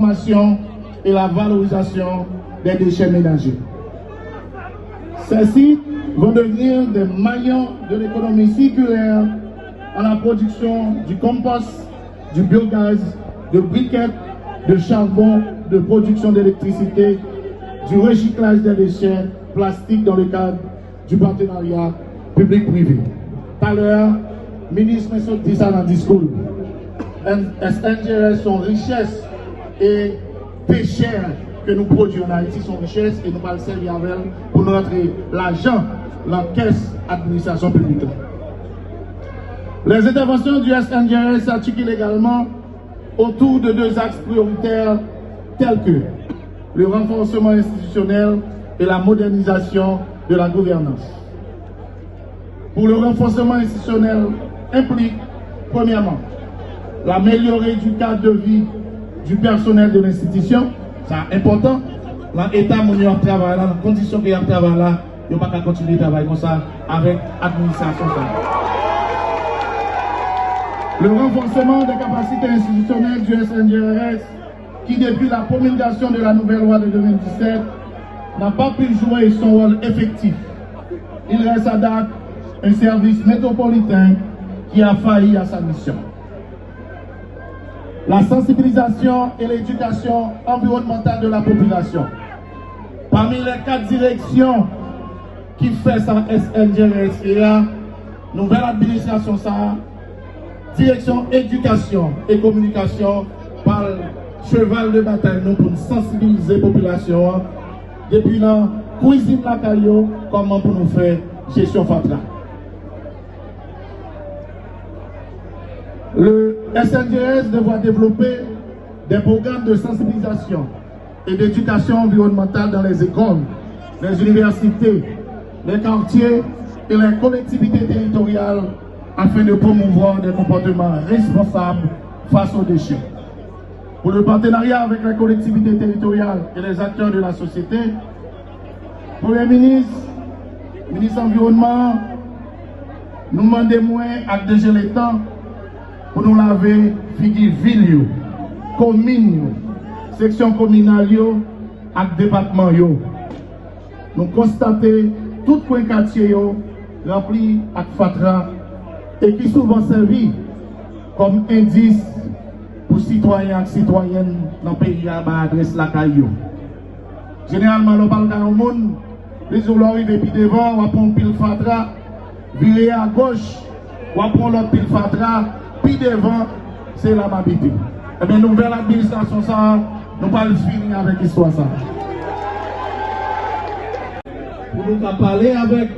transformation et la valorisation des déchets ménagers. Ces sites vont devenir des maillons de l'économie circulaire à la production du compost, du biogaz, de briquettes, de charbon, de production d'électricité, du recyclage des déchets plastiques dans le cadre du partenariat public-privé. Tout à l'heure, le ministre m'a dit ça dans le discours. SNGRS, son richesse et péché que nous produisons en Haïti, son richesse, et nous allons servir avec elle pour nous rentrer l'argent dans la caisse administration publique. Les interventions du SNGRS s'articulent également autour de deux axes prioritaires tels que le renforcement institutionnel et la modernisation de la gouvernance. Pour le renforcement institutionnel implique, premièrement, l'améliorer du cadre de vie du personnel de l'institution. C'est important. Dans l'État, mon travail là, dans les conditions qu'il y a travail là, il n'y a pas qu'à continuer à travailler comme ça avec l'administration. Le renforcement des capacités institutionnelles du SNGRS, qui depuis la promulgation de la nouvelle loi de 2017, n'a pas pu jouer son rôle effectif. Il reste à date un service métropolitain qui a failli à sa mission. La sensibilisation et l'éducation environnementale de la population. Parmi les 4 directions qui fait sa SNGRS, il y a nouvelle administration, ça, direction éducation et communication par cheval de bataille nous pour sensibiliser la population depuis la cuisine la caillou, comment pour nous faire gestion fatra. Le SNGRS devra développer des programmes de sensibilisation et d'éducation environnementale dans les écoles, les universités, les quartiers et les collectivités territoriales afin de promouvoir des comportements responsables face aux déchets. Pour le partenariat avec les collectivités territoriales et les acteurs de la société, Premier ministre, ministre de l'Environnement, nous demandons moins à dégeler les temps pour nous laver figure ville, commune, section communale et département. Nous constatons tout point quartier rempli avec fatra et qui souvent servi comme indice pour citoyens et citoyennes dans le pays à adresse la caillou. Généralement, l'on parle d'un monde, les jours arrivent et puis devant, on va prendre pile fatra, virer à gauche, on va prendre l'autre pile fatra, puis devant, c'est la mabité. Eh bien, nouvelle administration, ça, nous allons finir avec l'histoire. Ça. Pour nous parler avec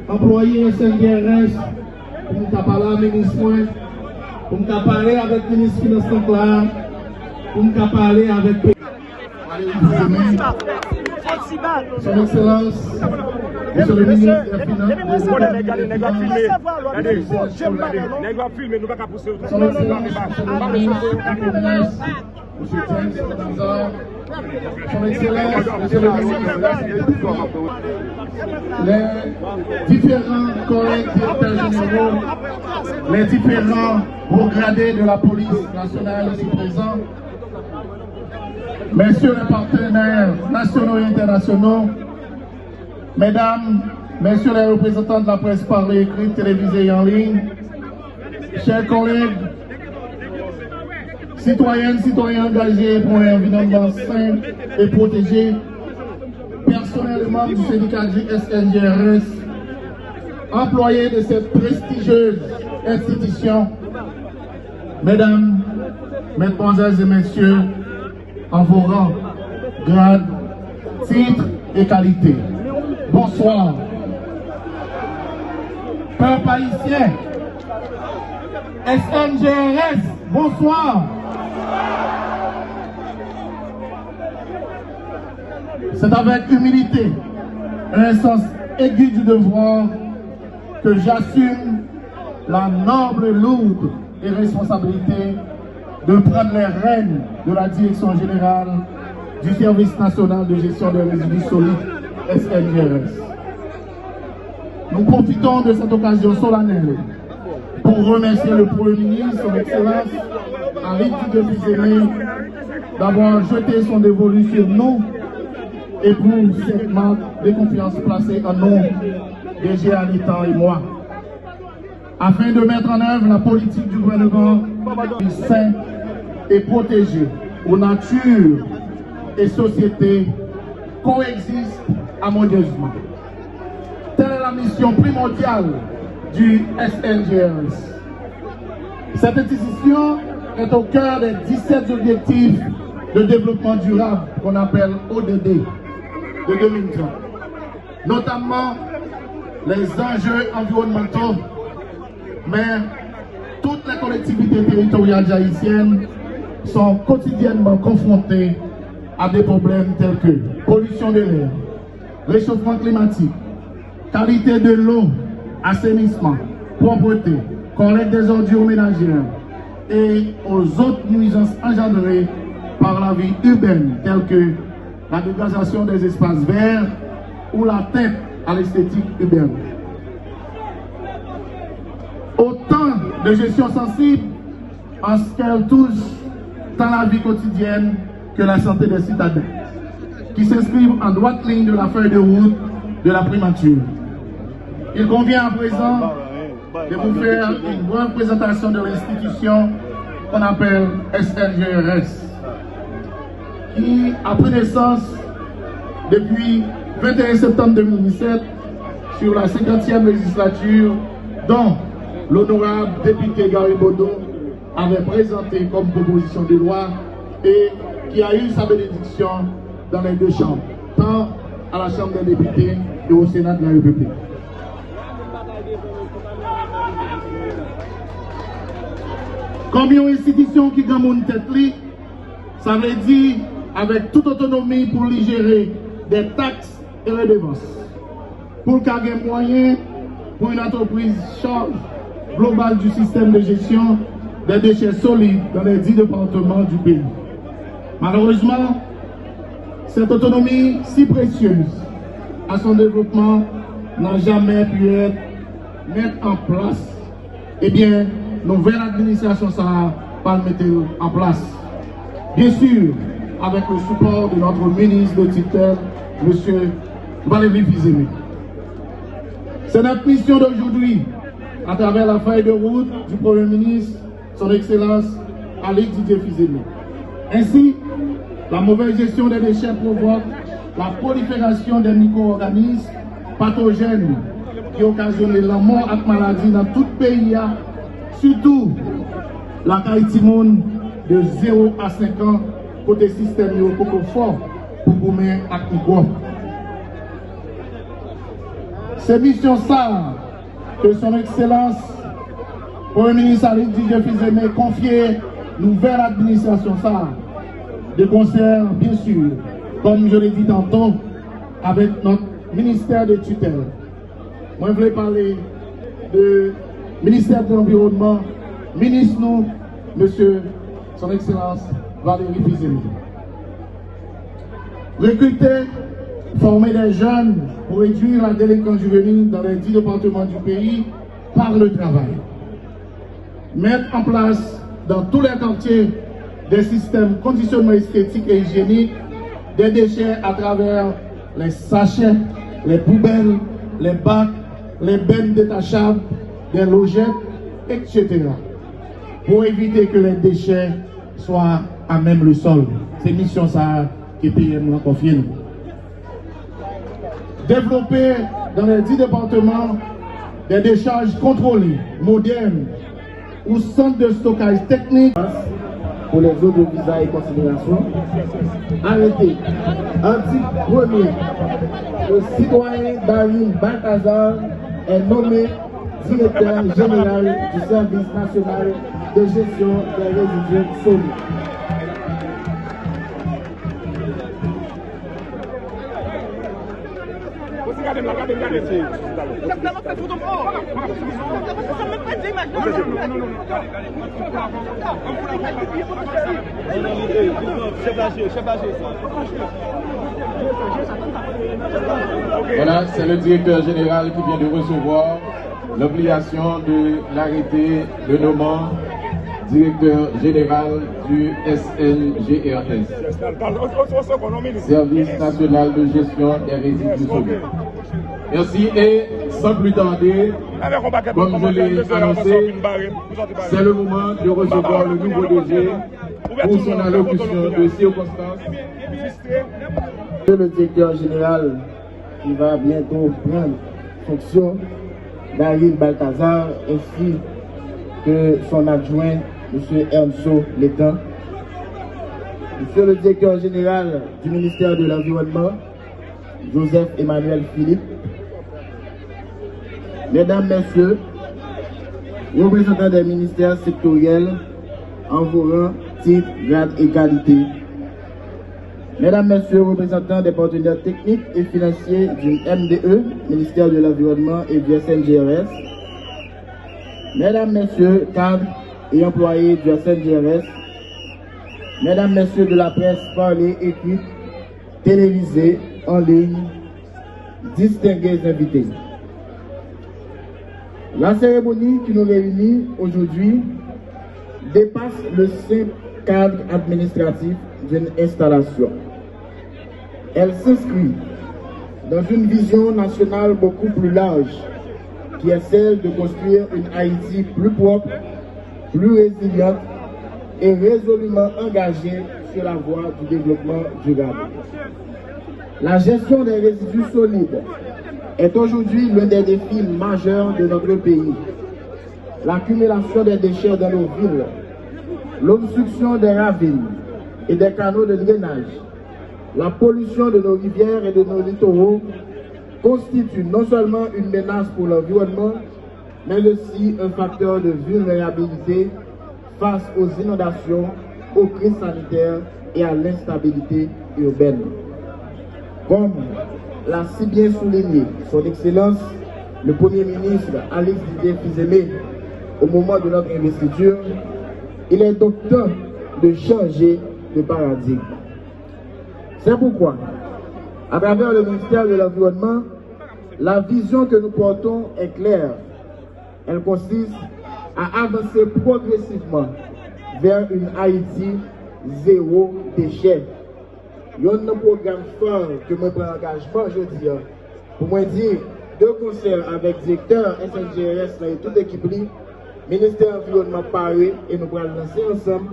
employés SNGRS, pour nous parler avec le ministre, pour nous parler avec le ministre des Finances, pour nous parler avec Son Excellence, Monsieur le ministre des Finances, Son Excellence, Monsieur le ministre, les différents collègues directeurs généraux, les différents hauts gradés de la police nationale ici présents, messieurs les partenaires nationaux et internationaux, mesdames, messieurs les représentants de la presse parlée, écrite, télévisée et en ligne, chers collègues, citoyennes, citoyens engagés pour un environnement sain et protégé, personnellement du syndicat du SNGRS, employés de cette prestigieuse institution, mesdames, mesdemoiselles et messieurs, en vos rangs, grades, titres et qualités. Bonsoir. Peuple haïtien, SNGRS, bonsoir. C'est avec humilité et un sens aigu du devoir que j'assume la noble, lourde et responsabilité de prendre les rênes de la direction générale du Service national de gestion des résidus solides SNGRS. Nous profitons de cette occasion solennelle pour remercier le Premier ministre, son Excellence, Henri Dupizéné, d'avoir jeté son dévolu sur nous et pour cette marque de confiance placée en nous, DG Anitan et moi, afin de mettre en œuvre la politique du gouvernement sain et protégé, où nature et société coexistent harmonieusement. Telle est la mission primordiale du SNGRS. Cette institution est au cœur des 17 objectifs de développement durable qu'on appelle ODD de 2030, notamment les enjeux environnementaux, mais toutes les collectivités territoriales haïtiennes sont quotidiennement confrontées à des problèmes tels que pollution de l'air, réchauffement climatique, qualité de l'eau, assainissement, propreté, collecte des ordures ménagères et aux autres nuisances engendrées par la vie urbaine telles que la dégradation des espaces verts ou l'atteinte à l'esthétique urbaine. Autant de gestions sensibles en ce qu'elles touchent tant la vie quotidienne que la santé des citadins, qui s'inscrivent en droite ligne de la feuille de route de la primature. Il convient à présent de vous faire une brève présentation de l'institution qu'on appelle SNGRS, qui a pris naissance depuis 21 septembre 2017 sur la 50e législature, dont l'honorable député Gary Bodo avait présenté comme proposition de loi et qui a eu sa bénédiction dans les deux chambres, tant à la Chambre des députés et au Sénat de la République. Comme une institution qui gagne mon tête, ça veut dire avec toute autonomie pour lui gérer des taxes et redevances, pour qu'il y ait moyen pour une entreprise charge globale du système de gestion des déchets solides dans les 10 départements du pays. Malheureusement, cette autonomie si précieuse à son développement n'a jamais pu être mise en place. Eh bien, nouvelle administration ça va pas le mettre en place. Bien sûr, avec le support de notre ministre de tutelle, M. Valérie Fizeme. C'est notre mission d'aujourd'hui, à travers la feuille de route du Premier ministre, son Excellence Alix Didier Fizeme. Ainsi, la mauvaise gestion des déchets provoque la prolifération des micro-organismes pathogènes qui occasionnent la mort et maladie dans tout le pays, surtout la Haïti-Monde de 0 à 5 ans, côté système beaucoup fort pour gommer et micro. C'est mission ça que son Excellence Premier ministre Alix Didier Fizeme confié nouvelle administration ça, de concert bien sûr, comme je l'ai dit tantôt, avec notre ministère de tutelle. Moi je voulais parler de ministère de l'Environnement, ministre nous, monsieur son Excellence Valérie Fizeme. Recruter, former des jeunes pour réduire la délinquance juvénile dans les 10 départements du pays par le travail. Mettre en place dans tous les quartiers des systèmes de conditionnement esthétique et hygiénique des déchets à travers les sachets, les poubelles, les bacs, les bennes détachables, des logettes, etc. pour éviter que les déchets soient à même le sol. C'est une mission ça qui PM l'a confié. Développer dans les 10 départements des décharges contrôlées, modernes, ou centres de stockage technique. Pour les autres visas et considérations, arrêtez. Article 1er, le citoyen David Balthazar est nommé directeur général du service national de gestion des résidus solides. Voilà, c'est le directeur général qui vient de recevoir l'obligation de l'arrêté de nommant directeur général du SNGRS, Service national de gestion des résidus solides. Merci et sans plus tarder, comme je l'ai annoncé, c'est le moment de recevoir le nouveau DG pour son allocution de circonstance. Le directeur général qui va bientôt prendre fonction, Daryl Balthazar, ainsi que son adjoint, M. Ernso Létan. Monsieur le directeur général du ministère de l'Environnement, Joseph Emmanuel Philippe. Mesdames, Messieurs, représentants des ministères sectoriels en vos rangs, titres, grades et qualités. Mesdames, Messieurs, représentants des partenaires techniques et financiers du MDE, ministère de l'Environnement et du SNGRS. Mesdames, Messieurs, cadres et employés du SNGRS. Mesdames, Messieurs de la presse parlée, écrite, télévisée, en ligne, distingués invités. La cérémonie qui nous réunit aujourd'hui dépasse le simple cadre administratif d'une installation. Elle s'inscrit dans une vision nationale beaucoup plus large, qui est celle de construire une Haïti plus propre, plus résiliente et résolument engagée sur la voie du développement durable. La gestion des résidus solides est aujourd'hui l'un des défis majeurs de notre pays. L'accumulation des déchets dans nos villes, l'obstruction des ravines et des canaux de drainage, la pollution de nos rivières et de nos littoraux constituent non seulement une menace pour l'environnement, mais aussi un facteur de vulnérabilité face aux inondations, aux crises sanitaires et à l'instabilité urbaine. Comme l'a si bien souligné son Excellence, le Premier ministre Alex Didier Fils-Aimé, au moment de notre investiture, il est donc temps de changer de paradigme. C'est pourquoi, à travers le ministère de l'Environnement, la vision que nous portons est claire. Elle consiste à avancer progressivement vers une Haïti zéro déchet. Il y a un programme fort que je prends engagement aujourd'hui pour moi dire de concert avec le directeur SNGRS et toute l'équipe, ministère de l'Environnement Paris, et nous allons lancer ensemble,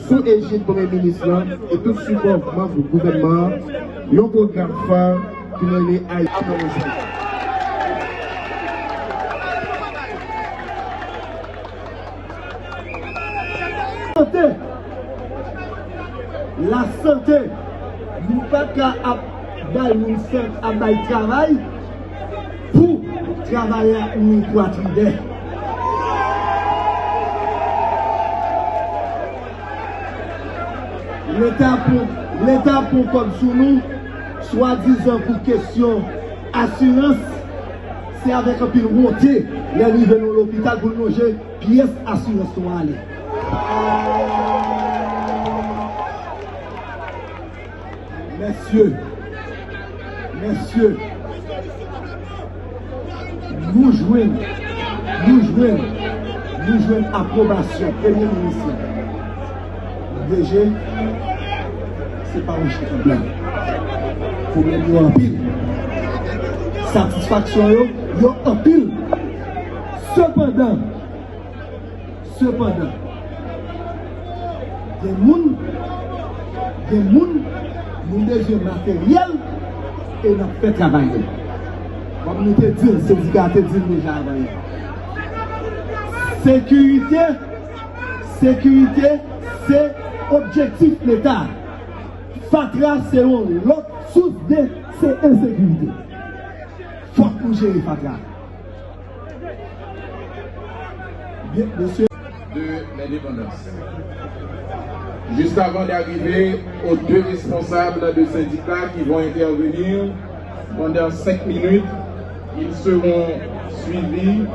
sous égide du Premier ministre et tout support membre du gouvernement, un programme fort qui nous est Haïti. La santé, nous pas qu'à travail pour travailler à une poitrine. L'État pour comme sous nous, soi-disant pour question assurance, c'est avec un pile monté, les arrivés dans l'hôpital pour loger, pièce assurance pour aller. Messieurs, nous jouons approbation, Premier ministre. DG, c'est pas un chiffre blanc. Problème yo en pile. Satisfaction yo en pile. Cependant, des moun, nous devons matériel et nous fait travailler. Comme nous te dit, le syndicat te dit déjà avant. Sécurité, c'est objectif de l'État. Fatra, c'est l'autre source de ces insécurités. Faut nous gérer Fatra. Bien, monsieur. De l'indépendance. Juste avant d'arriver aux deux responsables de syndicats qui vont intervenir pendant 5 minutes, ils seront suivis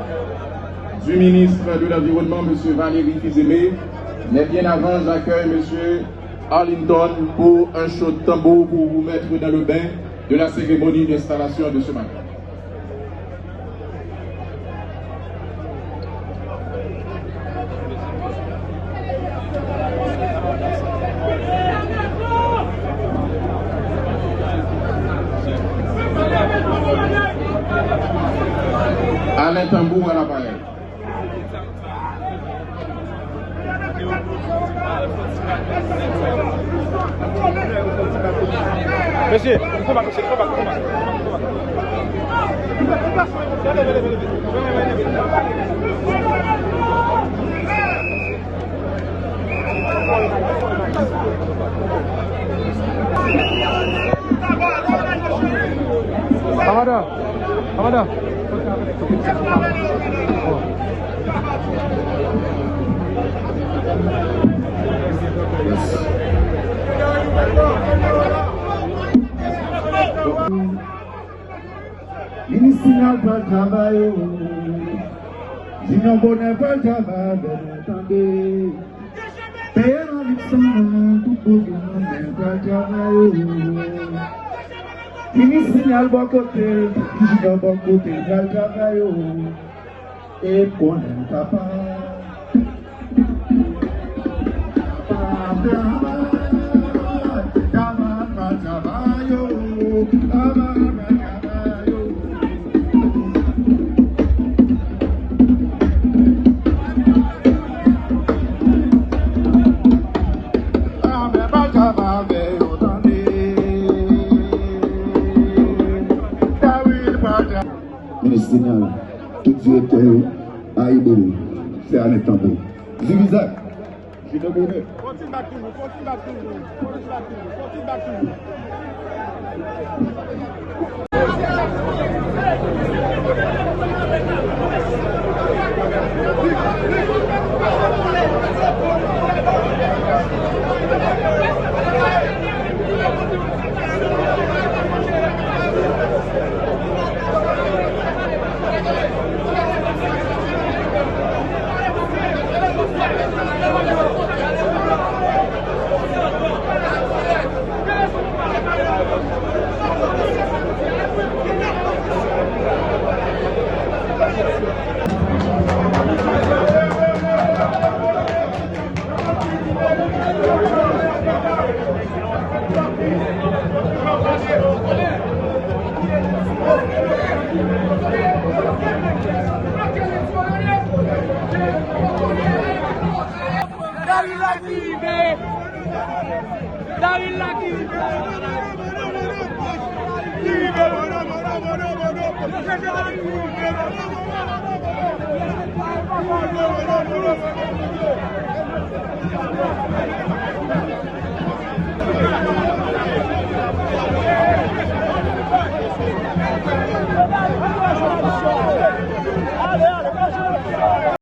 du ministre de l'Environnement, M. Valérie Fils-Aimé. Mais bien avant, j'accueille M. Arlington pour un chaud de tambour pour vous mettre dans le bain de la cérémonie d'installation de ce matin. un tambour à l'appareil. Monsieur, il faut pas. Amada. Ministre pas le travail, sinon bonheur pas le travail, attendez. Payer en Luxembourg, tout pour que nous pas le travail. Ministre n'a pas côté, qui n'a pas côté, pas le travail. Et qu'on aime papa. Ministre, tout directeur à Iboulou, c'est un tambour. Zigzag, je te connais. Continue back to you.